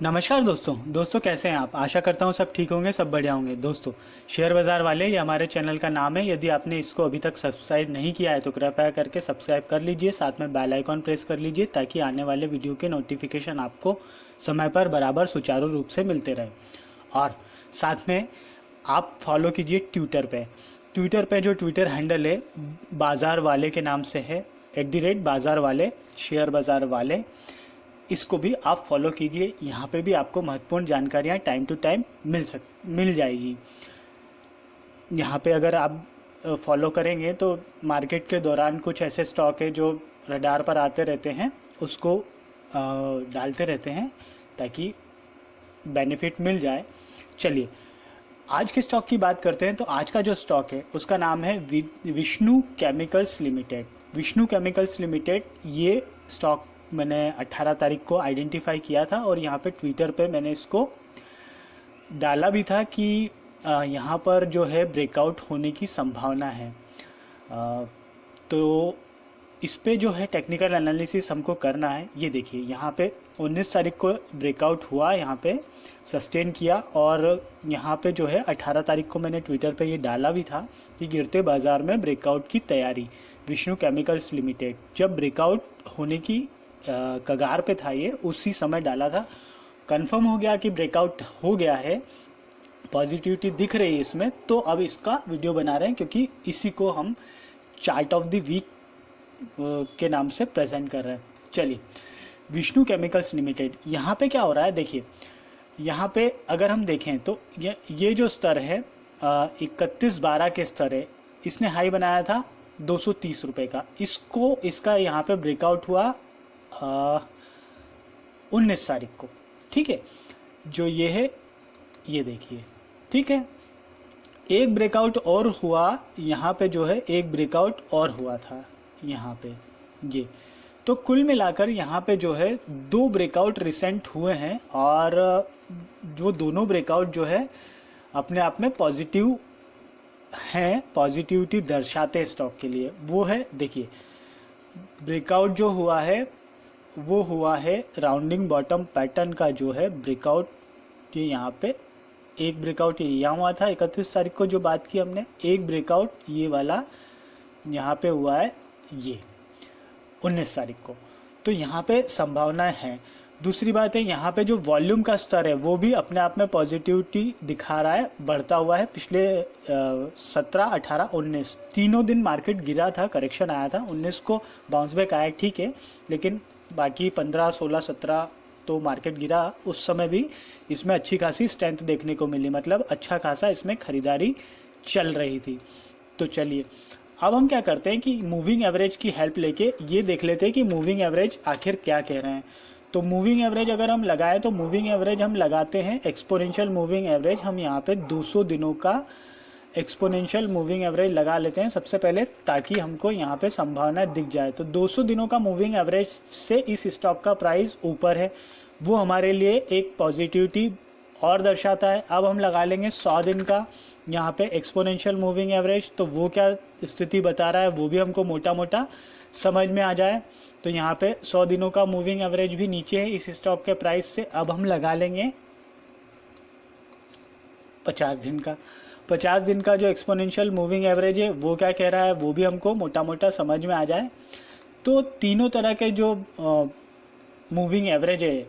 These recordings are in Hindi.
नमस्कार दोस्तों कैसे हैं आप। आशा करता हूँ सब ठीक होंगे, सब बढ़िया होंगे। दोस्तों, शेयर बाज़ार वाले ये हमारे चैनल का नाम है। यदि आपने इसको अभी तक सब्सक्राइब नहीं किया है तो कृपया करके सब्सक्राइब कर लीजिए, साथ में बेल आइकॉन प्रेस कर लीजिए ताकि आने वाले वीडियो के नोटिफिकेशन आपको समय पर बराबर सुचारू रूप से मिलते रहे। और साथ में आप फॉलो कीजिए ट्विटर पे जो ट्विटर हैंडल है बाज़ार वाले के नाम से है, @बाज़ार वाले, शेयर बाज़ार वाले। इसको भी आप फॉलो कीजिए। यहाँ पे भी आपको महत्वपूर्ण जानकारियाँ टाइम टू टाइम मिल जाएगी। यहाँ पे अगर आप फॉलो करेंगे तो मार्केट के दौरान कुछ ऐसे स्टॉक है जो रडार पर आते रहते हैं, उसको डालते रहते हैं ताकि बेनिफिट मिल जाए। चलिए आज के स्टॉक की बात करते हैं। तो आज का जो स्टॉक है उसका नाम है Vishnu chemicals limited. Vishnu chemicals limited, ये स्टॉक मैंने 18 तारीख को आइडेंटिफाई किया था और यहाँ पे ट्विटर पे मैंने इसको डाला भी था कि यहाँ पर जो है ब्रेकआउट होने की संभावना है। तो इस पे जो है टेक्निकल एनालिसिस हमको करना है। ये देखिए यहाँ पे 19 तारीख को ब्रेकआउट हुआ, यहाँ पे सस्टेन किया और यहाँ पे जो है 18 तारीख को मैंने ट्विटर पे ये डाला भी था कि गिरते बाज़ार में ब्रेकआउट की तैयारी। विष्णु केमिकल्स लिमिटेड जब ब्रेकआउट होने की कगार पे था, ये उसी समय डाला था। कंफर्म हो गया कि ब्रेकआउट हो गया है, पॉजिटिविटी दिख रही है इसमें, तो अब इसका वीडियो बना रहे हैं क्योंकि इसी को हम चार्ट ऑफ द वीक के नाम से प्रेजेंट कर रहे हैं। चलिए विष्णु केमिकल्स लिमिटेड, यहाँ पे क्या हो रहा है देखिए। यहाँ पे अगर हम देखें तो ये जो स्तर है 31/12 के स्तर है। इसने हाई बनाया था 230 रुपये का। इसका यहाँ पे ब्रेकआउट हुआ 19 तारीख को, ठीक है। जो ये है ये देखिए, ठीक है। एक ब्रेकआउट और हुआ यहाँ पे, जो है एक ब्रेकआउट और हुआ था यहाँ पे ये। तो कुल मिलाकर यहाँ पे जो है 2 ब्रेकआउट रिसेंट हुए हैं और जो दोनों ब्रेकआउट जो है अपने आप में पॉजिटिव हैं, पॉजिटिविटी दर्शाते हैं स्टॉक के लिए। वो है देखिए, ब्रेकआउट जो हुआ है वो हुआ है राउंडिंग बॉटम पैटर्न का जो है ब्रेकआउट। ये यहाँ पे एक ब्रेकआउट यहाँ हुआ था 31 तारीख को जो बात की हमने, एक ब्रेकआउट ये वाला यहाँ पे हुआ है ये 19 तारीख को। तो यहाँ पे संभावना है। दूसरी बात है, यहाँ पे जो वॉल्यूम का स्तर है वो भी अपने आप में पॉजिटिविटी दिखा रहा है, बढ़ता हुआ है। पिछले 17, 18, 19 तीनों दिन मार्केट गिरा था, करेक्शन आया था। 19 को बाउंस बैक आया, ठीक है, लेकिन बाकी 15, 16, 17 तो मार्केट गिरा। उस समय भी इसमें अच्छी खासी स्ट्रेंथ देखने को मिली, मतलब अच्छा खासा इसमें खरीदारी चल रही थी। तो चलिए अब हम क्या करते हैं कि मूविंग एवरेज की हेल्प लेके ये देख लेते हैं कि मूविंग एवरेज आखिर क्या कह रहे हैं। तो मूविंग एवरेज अगर हम लगाएं तो मूविंग एवरेज हम लगाते हैं एक्सपोनेंशियल मूविंग एवरेज। हम यहाँ पे 200 दिनों का एक्सपोनेंशियल मूविंग एवरेज लगा लेते हैं सबसे पहले, ताकि हमको यहाँ पे संभावना दिख जाए। तो 200 दिनों का मूविंग एवरेज से इस स्टॉक का प्राइस ऊपर है, वो हमारे लिए एक पॉजिटिविटी और दर्शाता है। अब हम लगा लेंगे 100 दिन का यहाँ पे एक्सपोनेंशियल मूविंग एवरेज। तो वो क्या स्थिति बता रहा है वो भी हमको मोटा मोटा समझ में आ जाए। तो यहाँ पे 100 दिनों का मूविंग एवरेज भी नीचे है इस स्टॉक के प्राइस से। अब हम लगा लेंगे 50 दिन का। 50 दिन का जो एक्सपोनेंशियल मूविंग एवरेज है वो क्या कह रहा है वो भी हमको मोटा मोटा समझ में आ जाए। तो तीनों तरह के जो मूविंग एवरेज है,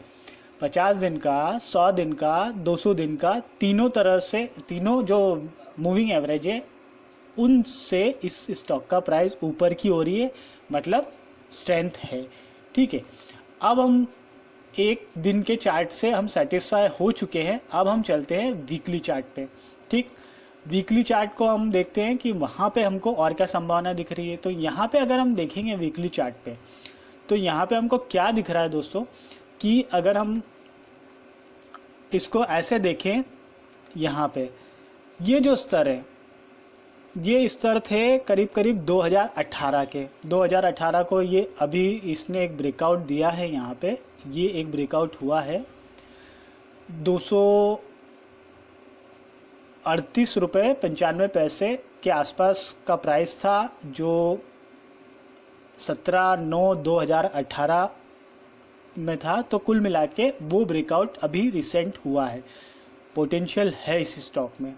50 दिन का, 100 दिन का, 200 दिन का, तीनों तरह से तीनों जो मूविंग एवरेज है उनसे इस स्टॉक का प्राइस ऊपर की हो रही है, मतलब स्ट्रेंथ है, ठीक है। अब हम एक दिन के चार्ट से हम सेटिस्फाई हो चुके हैं। अब हम चलते हैं वीकली चार्ट पे, ठीक। वीकली चार्ट को हम देखते हैं कि वहाँ पे हमको और क्या संभावना दिख रही है। तो यहाँ पे अगर हम देखेंगे वीकली चार्ट पे, तो यहाँ पे हमको क्या दिख रहा है दोस्तों कि अगर हम इसको ऐसे देखें, यहाँ पे ये जो स्तर है, ये स्तर थे करीब करीब 2018 के। 2018 को ये अभी इसने एक ब्रेकआउट दिया है, यहाँ पे ये एक ब्रेकआउट हुआ है। 238 रुपये 95 पैसे के आसपास का प्राइस था, जो 17/9/2018 में था, तो कुल मिला के वो ब्रेकआउट अभी रिसेंट हुआ है, पोटेंशियल है इस स्टॉक में।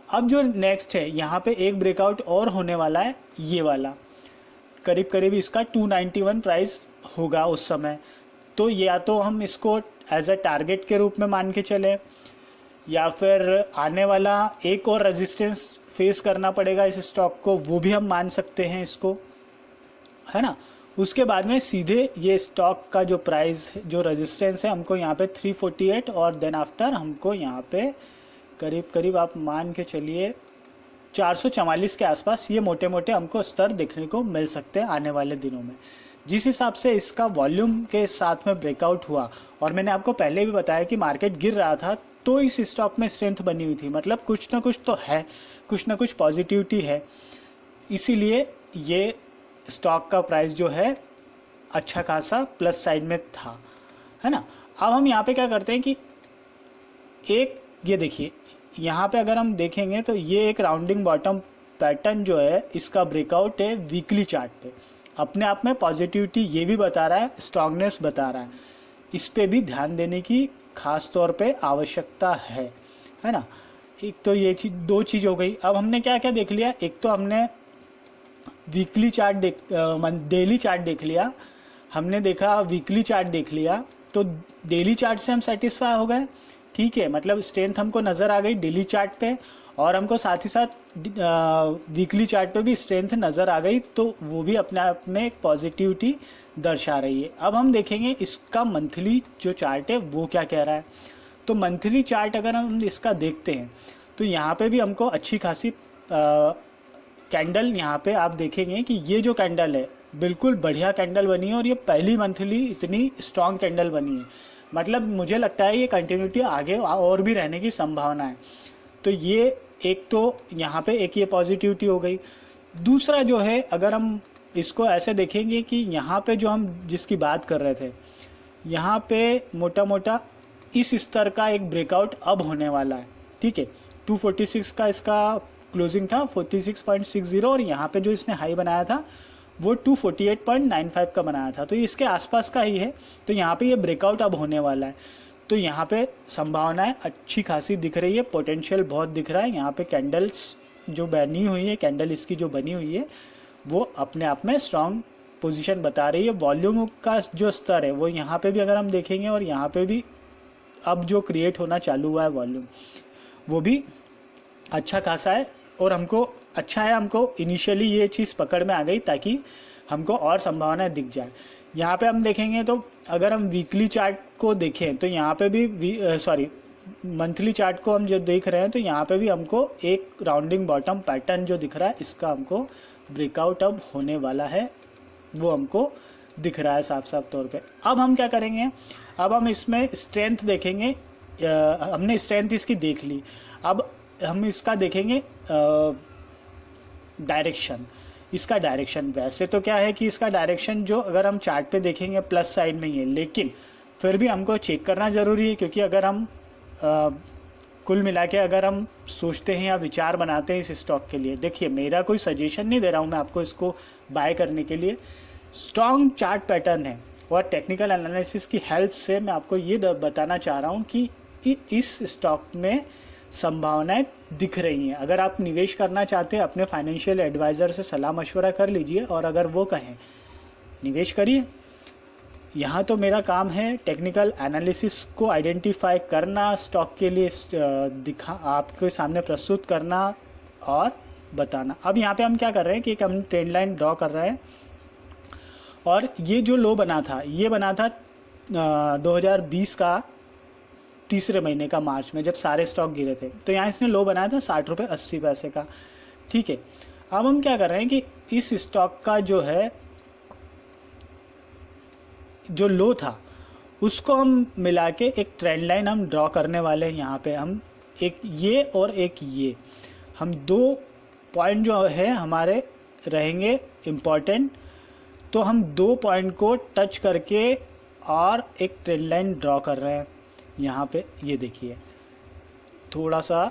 अब जो नेक्स्ट है, यहाँ पे एक ब्रेकआउट और होने वाला है, ये वाला करीब करीब इसका 291 प्राइस होगा उस समय। तो या तो हम इसको एज अ टारगेट के रूप में मान के चले, या फिर आने वाला एक और रेजिस्टेंस फेस करना पड़ेगा इस स्टॉक को, वो भी हम मान सकते हैं इसको, है ना। उसके बाद में सीधे ये स्टॉक का जो प्राइस जो रेजिस्टेंस है हमको यहाँ पे 348, और देन आफ्टर हमको यहाँ पे करीब करीब आप मान के चलिए 444 के आसपास ये मोटे मोटे हमको स्तर देखने को मिल सकते हैं आने वाले दिनों में। जिस हिसाब से इसका वॉल्यूम के साथ में ब्रेकआउट हुआ, और मैंने आपको पहले भी बताया कि मार्केट गिर रहा था, तो इस स्टॉक में स्ट्रेंथ बनी हुई थी, मतलब कुछ ना कुछ तो है, कुछ ना कुछ पॉजिटिविटी है, इसीलिए ये स्टॉक का प्राइस जो है अच्छा खासा प्लस साइड में था, है ना। अब हम यहाँ पे क्या करते हैं कि एक ये देखिए, यहाँ पे अगर हम देखेंगे तो ये एक राउंडिंग बॉटम पैटर्न जो है इसका ब्रेकआउट है वीकली चार्ट पे, अपने आप में पॉजिटिविटी ये भी बता रहा है, स्ट्रांगनेस बता रहा है, इस पे भी ध्यान देने की खास तौर पे आवश्यकता है ना। एक तो ये चीज़, दो चीज़ हो गई। अब हमने क्या क्या देख लिया, एक तो हमने वीकली चार्ट डेली चार्ट देख लिया, हमने देखा वीकली चार्ट देख लिया, तो डेली चार्ट से हम सेटिस्फाई हो गए, ठीक है, मतलब स्ट्रेंथ हमको नज़र आ गई डेली चार्ट पे, और हमको साथ ही साथ वीकली चार्ट पे भी स्ट्रेंथ नज़र आ गई, तो वो भी अपने आप में एक पॉजिटिविटी दर्शा रही है। अब हम देखेंगे इसका मंथली जो चार्ट है वो क्या कह रहा है। तो मंथली चार्ट अगर हम इसका देखते हैं तो यहाँ पे भी हमको अच्छी खासी कैंडल, यहाँ पे आप देखेंगे कि ये जो कैंडल है बिल्कुल बढ़िया कैंडल बनी है, और ये पहली मंथली इतनी स्ट्रॉन्ग कैंडल बनी है, मतलब मुझे लगता है ये कंटिन्यूटी आगे और भी रहने की संभावना है। तो ये एक तो यहाँ पे एक ये पॉजिटिविटी हो गई। दूसरा जो है, अगर हम इसको ऐसे देखेंगे कि यहाँ पे जो हम जिसकी बात कर रहे थे, यहाँ पे मोटा मोटा इस स्तर का एक ब्रेकआउट अब होने वाला है, ठीक है। 246 का इसका क्लोजिंग था 46.60, और यहाँ पे जो इसने हाई बनाया था वो 248.95 का बनाया था, तो ये इसके आसपास का ही है। तो यहाँ पे ये ब्रेकआउट अब होने वाला है, तो यहाँ पे संभावनाएं अच्छी खासी दिख रही है, पोटेंशियल बहुत दिख रहा है। यहाँ पे कैंडल्स जो बनी हुई है, कैंडल इसकी जो बनी हुई है वो अपने आप में स्ट्रॉन्ग पोजीशन बता रही है। वॉल्यूम का जो स्तर है वो यहाँ पे भी अगर हम देखेंगे, और यहाँ पे भी अब जो क्रिएट होना चालू हुआ है वॉल्यूम, वो भी अच्छा खासा है, और हमको अच्छा है, हमको इनिशियली ये चीज़ पकड़ में आ गई ताकि हमको और संभावनाएं दिख जाए। यहाँ पे हम देखेंगे तो अगर हम वीकली चार्ट को देखें तो यहाँ पे भी मंथली चार्ट को हम जो देख रहे हैं, तो यहाँ पे भी हमको एक राउंडिंग बॉटम पैटर्न जो दिख रहा है, इसका हमको ब्रेकआउट अब होने वाला है, वो हमको दिख रहा है साफ साफ तौर पे। अब हम क्या करेंगे, अब हम इसमें स्ट्रेंथ देखेंगे, हमने स्ट्रेंथ इसकी देख ली, अब हम इसका देखेंगे डायरेक्शन। इसका डायरेक्शन वैसे तो क्या है कि इसका डायरेक्शन जो अगर हम चार्ट पे देखेंगे प्लस साइड में ही है, लेकिन फिर भी हमको चेक करना ज़रूरी है, क्योंकि अगर हम कुल मिला के अगर हम सोचते हैं या विचार बनाते हैं इस स्टॉक के लिए, देखिए मेरा कोई सजेशन नहीं दे रहा हूँ मैं आपको इसको बाय करने के लिए, स्ट्रॉन्ग चार्ट पैटर्न है, और टेक्निकल एनालिसिस की हेल्प से मैं आपको ये बताना चाह रहा हूँ कि इस स्टॉक में संभावनाएं दिख रही हैं। अगर आप निवेश करना चाहते हैं, अपने फाइनेंशियल एडवाइज़र से सलाह मशवरा कर लीजिए, और अगर वो कहें निवेश करिए। यहाँ तो मेरा काम है टेक्निकल एनालिसिस को आइडेंटिफाई करना, स्टॉक के लिए आपके सामने प्रस्तुत करना और बताना। अब यहाँ पे हम क्या कर रहे हैं कि एक हम ट्रेंड लाइन ड्रॉ कर रहे हैं, और ये जो लो बना था, ये बना था 2020 का तीसरे महीने का मार्च में, जब सारे स्टॉक गिरे थे। तो यहाँ इसने लो बनाया था 60 रुपये 80 पैसे का, ठीक है। अब हम क्या कर रहे हैं कि इस स्टॉक का जो है जो लो था उसको हम मिला के एक ट्रेंड लाइन हम ड्रॉ करने वाले हैं। यहाँ पे हम एक ये और एक ये, हम दो पॉइंट जो है हमारे रहेंगे इम्पॉर्टेंट, तो हम दो पॉइंट को टच करके और एक ट्रेंड लाइन ड्रॉ कर रहे हैं। यहाँ पे ये देखिए, थोड़ा सा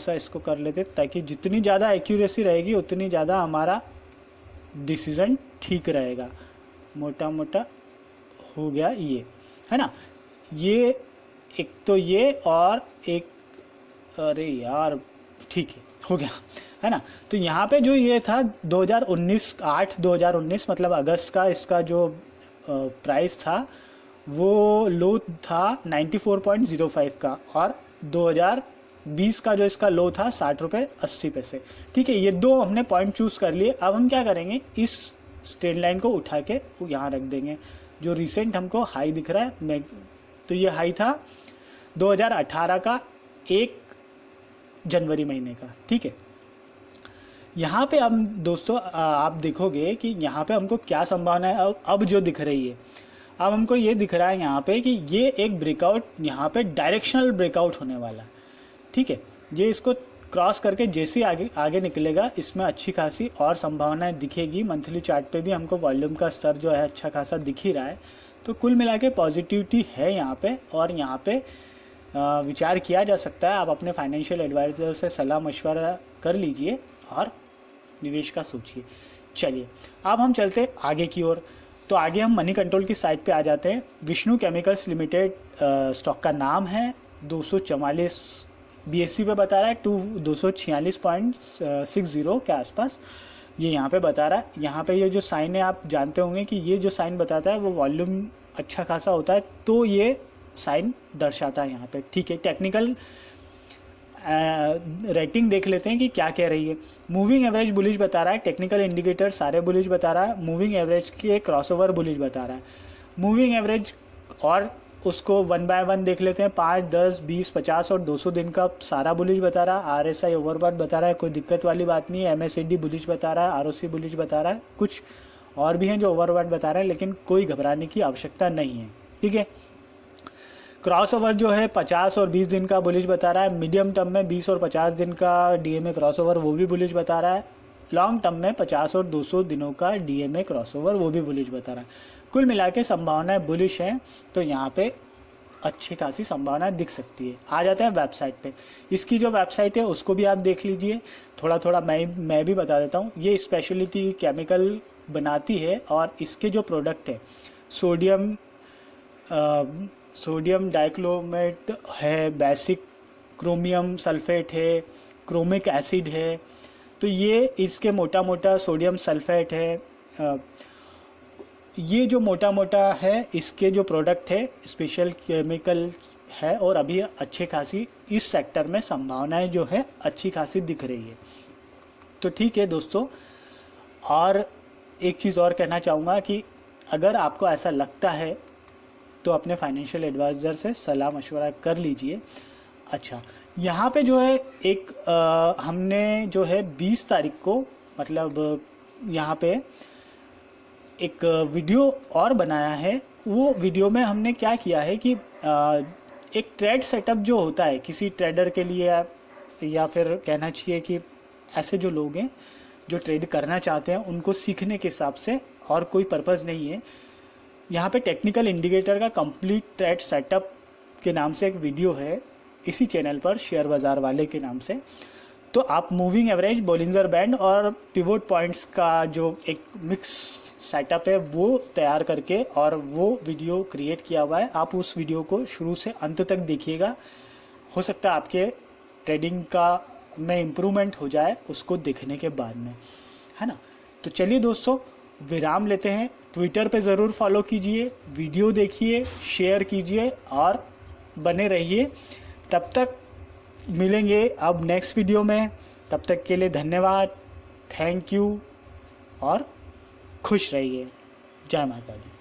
इसको कर लेते, ताकि जितनी ज़्यादा एक्यूरेसी रहेगी उतनी ज़्यादा हमारा डिसीज़न ठीक रहेगा। मोटा मोटा हो गया ये, है ना, ये एक तो ये और एक, अरे यार ठीक है हो गया, है ना। तो यहाँ पे जो ये था 2019 मतलब अगस्त का इसका जो प्राइस था वो लो था 94.05 का, और 2020 का जो इसका लो था 60 रुपये 80 पैसे। ठीक है, ये दो हमने पॉइंट चूज़ कर लिए। अब हम क्या करेंगे, इस स्ट्रेट लाइन को उठा के यहाँ रख देंगे, जो रिसेंट हमको हाई दिख रहा है। तो ये हाई था 2018 का 1 जनवरी महीने का। ठीक है, यहाँ पे अब दोस्तों आप देखोगे कि यहाँ पे हमको क्या संभावना है अब जो दिख रही है। अब हमको ये दिख रहा है यहाँ पे कि ये एक ब्रेकआउट, यहाँ पे डायरेक्शनल ब्रेकआउट होने वाला है। ठीक है, ये इसको क्रॉस करके जैसे आगे आगे निकलेगा, इसमें अच्छी खासी और संभावनाएं दिखेगी। मंथली चार्ट पे भी हमको वॉल्यूम का स्तर जो है अच्छा खासा दिख ही रहा है। तो कुल मिला के पॉजिटिविटी है यहाँ पे, और यहाँ पे विचार किया जा सकता है। आप अपने फाइनेंशियल एडवाइज़र से सलाह मशवरा कर लीजिए और निवेश का सोचिए। चलिए अब हम चलते हैं आगे की ओर। तो आगे हम मनी कंट्रोल की साइट पे आ जाते हैं। विष्णु केमिकल्स लिमिटेड स्टॉक का नाम है, 244 BSE पे बता रहा है 246.60 के आसपास ये यहाँ पे बता रहा है। यहाँ पे ये जो साइन है आप जानते होंगे कि ये जो साइन बताता है वो वॉल्यूम अच्छा खासा होता है, तो ये साइन दर्शाता है यहाँ पे। ठीक है, टेक्निकल रेटिंग देख लेते हैं कि क्या कह रही है। मूविंग एवरेज बुलिश बता रहा है, टेक्निकल इंडिकेटर सारे बुलिश बता रहा है, मूविंग एवरेज के क्रॉसओवर बुलिश बता रहा है। मूविंग एवरेज और उसको 1 बाय 1 देख लेते हैं, 5, 10, 20, 50 और 200 दिन का सारा बुलिश बता रहा है। RSI ओवरबॉट बता रहा है, कोई दिक्कत वाली बात नहीं है। MACD बुलिश बता रहा है, ROC बुलिश बता रहा है, कुछ और भी हैं जो ओवरबॉट बता रहे हैं, लेकिन कोई घबराने की आवश्यकता नहीं है। ठीक है, क्रॉसओवर जो है 50 और 20 दिन का बुलिश बता रहा है। मीडियम टर्म में 20 और 50 दिन का DMA क्रॉसओवर वो भी बुलिश बता रहा है। लॉन्ग टर्म में 50 और 200 दिनों का DMA क्रॉसओवर वो भी बुलिश बता रहा है। कुल मिला के संभावनाएं बुलिश हैं, तो यहाँ पे अच्छी खासी संभावनाएं दिख सकती है। आ जाते हैं वेबसाइट पे। इसकी जो वेबसाइट है उसको भी आप देख लीजिए। थोड़ा थोड़ा मैं भी बता देता हूँ। ये स्पेशलिटी केमिकल बनाती है, और इसके जो प्रोडक्ट है सोडियम डाइक्लोमेट है, बेसिक क्रोमियम सल्फेट है, क्रोमिक एसिड है। तो ये इसके मोटा मोटा सोडियम सल्फेट है, ये जो मोटा मोटा है इसके जो प्रोडक्ट है स्पेशल केमिकल है, और अभी अच्छे खासी इस सेक्टर में संभावनाएं जो है अच्छी खासी दिख रही है। तो ठीक है दोस्तों, और एक चीज़ और कहना चाहूँगा कि अगर आपको ऐसा लगता है तो अपने फाइनेंशियल एडवाइज़र से सलाह मशवरा कर लीजिए। अच्छा, यहाँ पे जो है एक हमने जो है 20 तारीख को, मतलब यहाँ पे एक वीडियो और बनाया है। वो वीडियो में हमने क्या किया है कि एक ट्रेड सेटअप जो होता है किसी ट्रेडर के लिए, या फिर कहना चाहिए कि ऐसे जो लोग हैं जो ट्रेड करना चाहते हैं उनको सीखने के हिसाब से, और कोई पर्पज़ नहीं है। यहाँ पे टेक्निकल इंडिकेटर का कंप्लीट ट्रेड सेटअप के नाम से एक वीडियो है इसी चैनल पर, शेयर बाज़ार वाले के नाम से। तो आप मूविंग एवरेज, बोलिंजर बैंड और पिवोट पॉइंट्स का जो एक मिक्स सेटअप है वो तैयार करके और वो वीडियो क्रिएट किया हुआ है। आप उस वीडियो को शुरू से अंत तक देखिएगा, हो सकता है आपके ट्रेडिंग का में इम्प्रूवमेंट हो जाए उसको देखने के बाद में, है ना। तो चलिए दोस्तों, विराम लेते हैं। ट्विटर पे ज़रूर फॉलो कीजिए, वीडियो देखिए, शेयर कीजिए और बने रहिए। तब तक मिलेंगे अब नेक्स्ट वीडियो में। तब तक के लिए धन्यवाद, थैंक यू और खुश रहिए। जय माता दी।